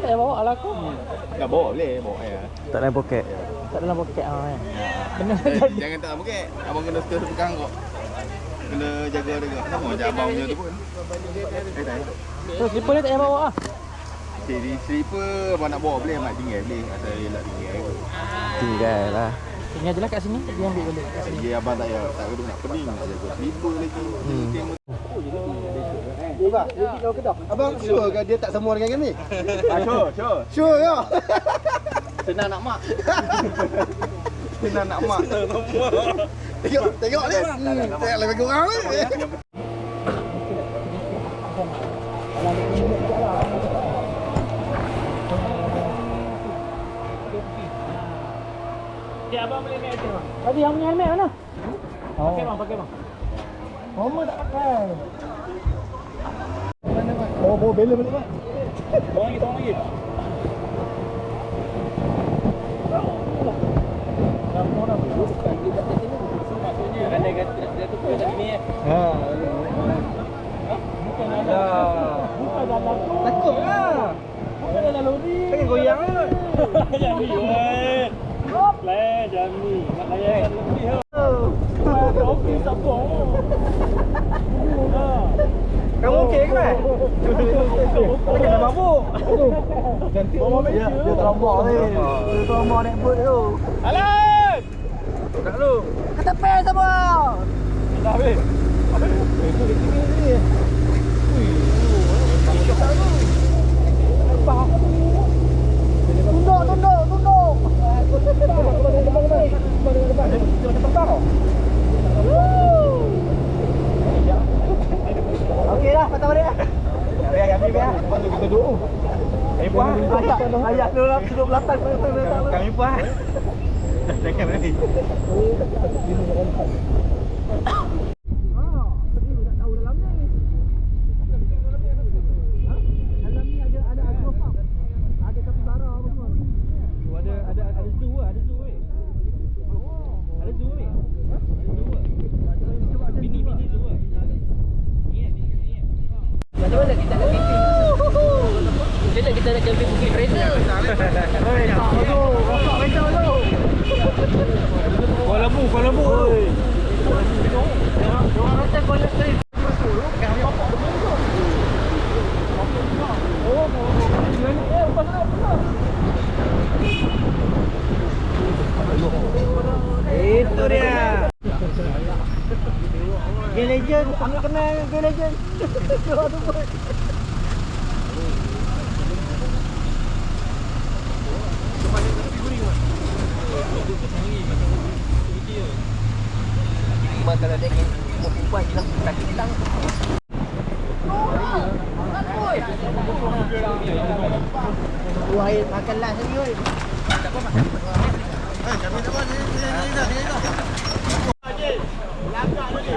tak payah bawa lah aku. Tak bawa boleh, bawa ya. Tak dalam poket. Tak dalam poket kan. Benar. Jangan tak dalam poket. Abang kena setel pegang kok. Kena jaga juga. Sama macam abang punya tu pun. Terus slipper ni tak payah bawa ah. Jadi slipper abang nak bawa boleh, mak tinggal boleh. Asal elak tinggal. Tinggal lah. Tinggal je lah kat sini. Dia ambil balik kat sini. Dia abang tak payah, tak perlu nak pening nak jaga slipper lagi. Abang sure ke dia tak semua dengan ni? Sure. Sure ya. Senang nak mak. Senang nak mak. Tengok ni. Tengok lebih kurang ni. Ya, abang boleh naik bang. Tadi yang punya helmet mana? Pakai bang. Mama tak pakai. Bawa bela balik bang. Tolong lagi. Maksudnya ada dia tu pun tadi ni. Bukan ada. Takut lah. Bukan ada lori. Pengen goyang lah. Jangan ni weh. Jangan ni. Nak layan lebih ha. Okey siapa? Kamu okey ke kan? Tak kena mabuk. Cantik. Dia trauma ni. Dia trauma naik boat tu. Alan! Tak lu. Kata pen sama. Dah habis. Itu dia tinggi ni. Tunduk. Okey dah, patah balik dah. Biar kami biar. Patut kita duduk. Kami puas. Ayat duduk belakang. Kami puas. Jangan berani. Macam mana kita nak camping? Macam mana kita nak camping bukit kereta? Kuala Lumpur. Orang kata Kuala Lumpur. Itu dia. Game Legend, ambil kenal Game Legend. Kalau dia mau perempuan hilang kaki hilang. Wah, makan last lagi oi. Tak apa makan. Kami tak apa ni dah. Langgar lagi.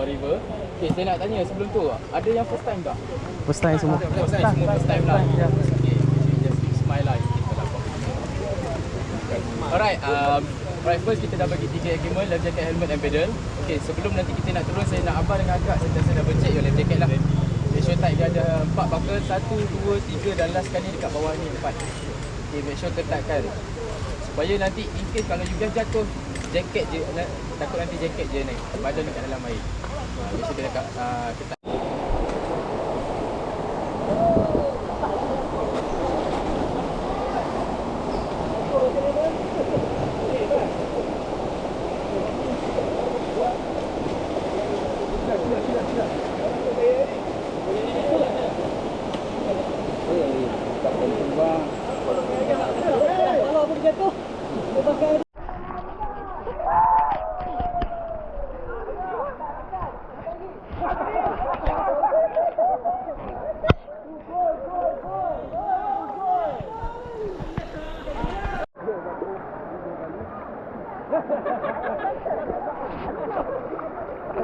River. Okay, saya nak tanya sebelum tu, ada yang first time tak? First time semua. First time lah. Okay, just fix my life. Alright, right, first kita dah bagi 3 equipment, life jacket, helmet and pedal. Okay, sebelum nanti kita nak turun, saya nak abang dengan agak saya double check your life jacket lah. Make sure tight, dia ada 4 buckle, 1, 2, 3 dan last sekali dekat bawah ni 4. Okay, make sure ketatkan. Supaya nanti in case kalau you just jatuh, jaket je, takut nanti jaket je naik, badan dekat dalam air. Make sure dia dekat ketat. Ni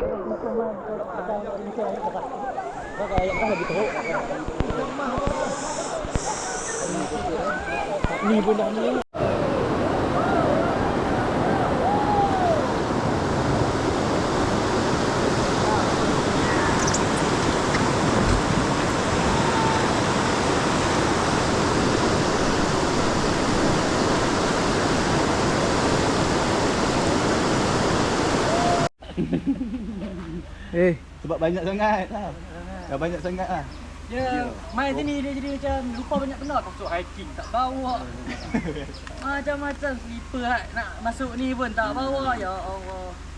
pun dah ni. Sebab banyak sangat lah. Dah banyak sangat lah. Dia main sini dia jadi macam lupa banyak benda. Masuk hiking tak bawa. Macam-macam slipper nak masuk ni pun tak bawa. Ya Allah.